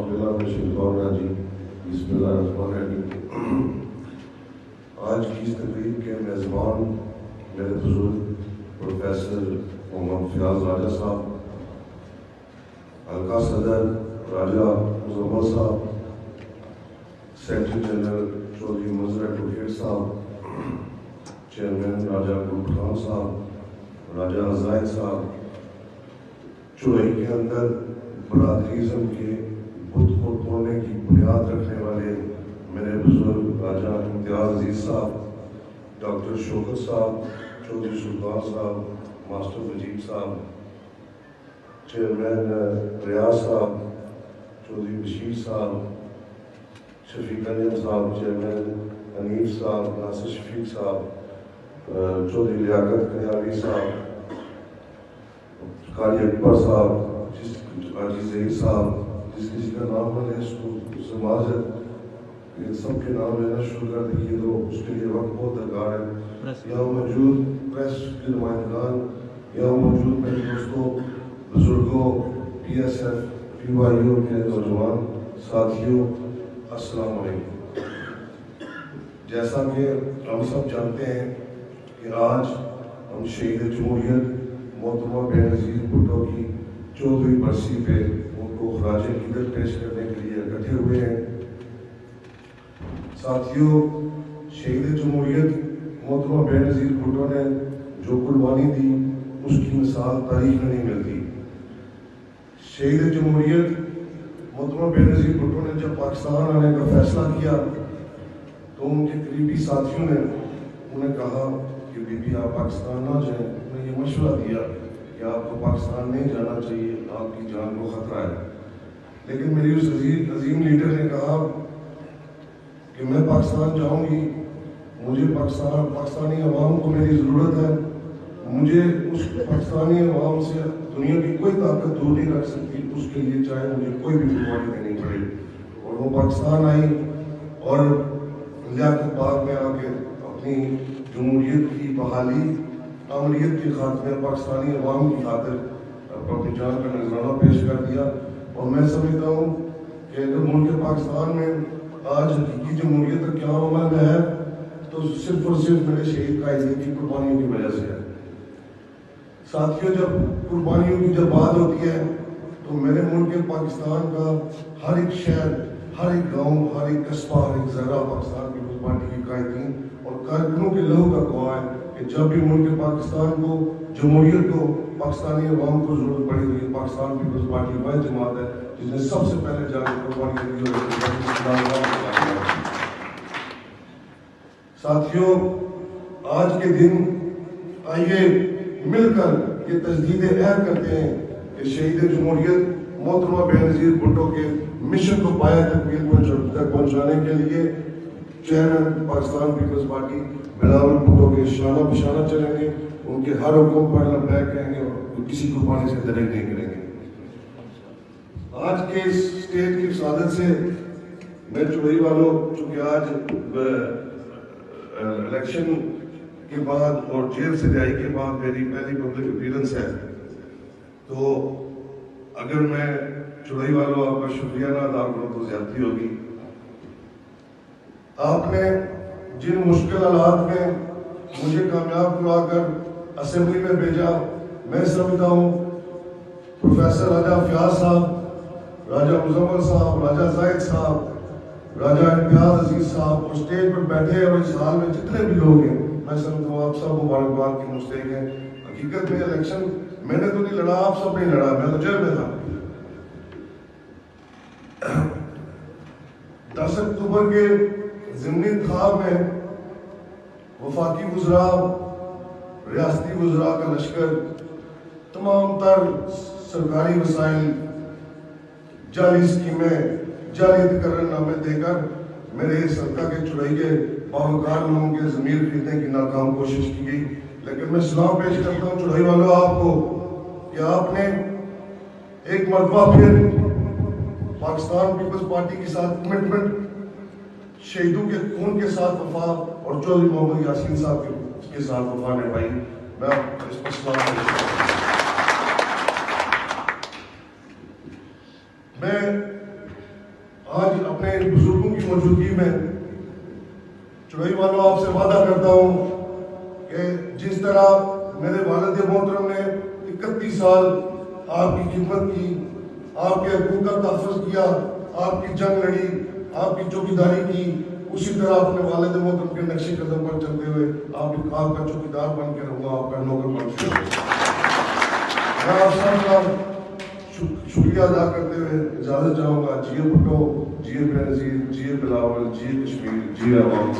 باللہ من الشیطان الرجیم بسم اللہ الرحمن الرحیم۔ آج کی اس تقریب کے میزبان میرے بزرگ پروفیسر محمد فیاض راجہ صاحب، حلقہ صدر راجہ مزمل صاحب، سیکرٹری جنرل چودھری منظر ایڈوکیٹ صاحب، چیئرمین راجہ گل خان صاحب، راجہ زاہد صاحب، چوئی کے اندر برادریزم کے بت کو توڑنے کی بنیاد رکھنے والے میرے بزرگ راجہ امتیاز عزیز صاحب، ڈاکٹر شوکت صاحب، چودھری سلطان صاحب، ماسٹر مجیب صاحب، چیئرمین ریاض صاحب، چودھری بشیر صاحب، شفیق انجم صاحب، چیئرمین حنیف صاحب، ناصر شفیق صاحب، چودھری لیاقت کنیاوی صاحب، قاری اکبر صاحب، حاجی ظہیر صاحب، جس کسی کا نام میں نے اس کو معذرت، یہ سب کے نام لینا شروع کر دیے تو اس کے لیے وقت بہت درکار ہے۔ یہاں موجود پریس کے نمائندگان، یہاں موجود میرے دوستوں، بزرگوں، پی ایس ایف، پی وائی او کے نوجوان ساتھیوں، السلام علیکم۔ جیسا کہ ہم سب جانتے ہیں کہ آج ہم شہید جمہوریت محترمہ بے نظیر بھٹو کی 14ویں برسی پہ ان کو خراج عقیدت پیش کرنے کے لیے اکٹھے ہوئے ہیں۔ ساتھیوں، شہید جمہوریت محترمہ بے نظیر بھٹو نے جو قربانی دی اس کی مثال تاریخ میں نہیں ملتی۔ شہید جمہوریت محترمہ بے نظیر بھٹو نے جب پاکستان آنے کا فیصلہ کیا تو ان کے قریبی ساتھیوں نے انہیں کہا کہ بی بی آپ پاکستان نہ جائیں، انہیں یہ مشورہ دیا کہ آپ کو پاکستان نہیں جانا چاہیے، آپ کی جان کو خطرہ ہے۔ لیکن میری اس عظیم لیڈر نے کہا کہ میں پاکستان جاؤں گی، مجھے پاکستانی عوام کو میری ضرورت ہے، مجھے اس پاکستانی عوام سے دنیا کی کوئی طاقت دور نہیں رکھ سکتی، اس کے لیے چاہے مجھے کوئی بھی قربانی دینی پڑے۔ اور وہ پاکستان آئی اور لیاقت باغ میں آ کے اپنی جمہوریت کی بحالی، آمریت کی خاطر، پاکستانی عوام کی خاطر اپنی جان کا نذرانہ پیش کر دیا۔ اور میں سمجھتا ہوں کہ اگر ملک پاکستان میں آج حقیقی جمہوریت کا قیام عمل میں ہے تو صرف اور صرف میرے شہید قائدین کی قربانیوں کی وجہ سے ہے۔ ساتھیوں، جب قربانیوں کی جب بات ہوتی ہے تو میرے ملک پاکستان کا ہر ایک شہر، ہر ایک گاؤں، ہر ایک قصبہ، ہر ایک ذرہ پاکستان پیپلز پارٹی کے قائدین اور کارکنوں کے لہو کا گواہ ہے کہ جب بھی ملک پاکستان کو، جمہوریت کو، پاکستانی عوام کو ضرورت پڑی تو یہ پاکستان پیپلز پارٹی وہ جماعت ہے جس نے سب سے پہلے جا کے قربانی دی اور ساتھیوں، آج کے دن آئیے مل کر یہ تجدید عہد کرتے ہیں کہ شہید جمہوریت محترمہ بے نظیر بھٹو کے مشن کو پایہ تک پہنچانے کے لیے چیئرمین پاکستان پیپلز پارٹی بلاول بھٹو کے شانہ بشانہ چلیں گے، ان کے ہر حکم پر لبیک کہیں گے اور کسی قربانی سے درک نہیں کریں گے۔ آج کے اس اسٹیج کی سعادت سے میں چوئی والوں، چونکہ آج الیکشن کے بعد اور جیل سے رہائی کے بعد میری پہلی پبلک اپیرنس ہے، تو اگر میں چوئی والوں آپ کا شکریہ نہ ادا کروں تو زیادتی ہوگی۔ آپ نے جن مشکل حالات میں مجھے کامیاب کرا کر اسمبلی میں بھیجا، میں سمجھتا ہوں پروفیسر راجہ فیاض صاحب، راجہ مزمل صاحب، راجہ زاہد صاحب، راجہ امتیاز عزیز صاحب اور اسٹیج پر بیٹھے اور اس حال میں جتنے بھی لوگ ہیں، میں سمجھتا ہوں آپ سب مبارکباد کے مستحق ہیں۔ حقیقت میں الیکشن میں نے تو نہیں لڑا، آپ سب نے لڑا، میں تو جیل میں تھا۔ 10 اکتوبر کے ضمنی انتخاب میں وفاقی وزراء، ریاستی وزراء کا لشکر، تمام تر سرکاری وسائل، جعلی اسکیمیں، جعلی تقرر نامے دے کر میرے اس حلقہ کے چوئی کے باوقار لوگوں کے ضمیر خریدنے کی ناکام کوشش کی گئی۔ لیکن میں سلام پیش کرتا ہوں چوئی والوں آپ کو کہ آپ نے ایک مرتبہ پھر پاکستان پیپلز پارٹی کے ساتھ کمٹمنٹ، شہیدوں کے خون کے ساتھ وفا اور چودھری محمد یاسین صاحب کے ساتھ وفا نبھائی۔ میں اس پر سلام پیش کرتا ہوں۔ میں آج اپنے بزرگوں کی موجودگی میں چڑوئی والوں آپ سے وعدہ کرتا ہوں کہ جس طرح میرے والد محترم نے 31 سال آپ کی خدمت کی، آپ کے حقوق کا تحفظ کیا، آپ کی جنگ لڑی، آپ کی چوکیداری کی، اسی طرح اپنے والد محترم کے نقش قدم پر چلتے ہوئے آپ کا چوکیدار بن کے رہوں گا، آپ کا نوکر بن کے رہوں گا۔ میں آپ سب کا شکریہ ادا کرتے ہوئے اجازت چاہوں گا۔ جیے بھٹو، جیے بے نظیر، جیے بلاول، جیے کشمیر، جیے عوام۔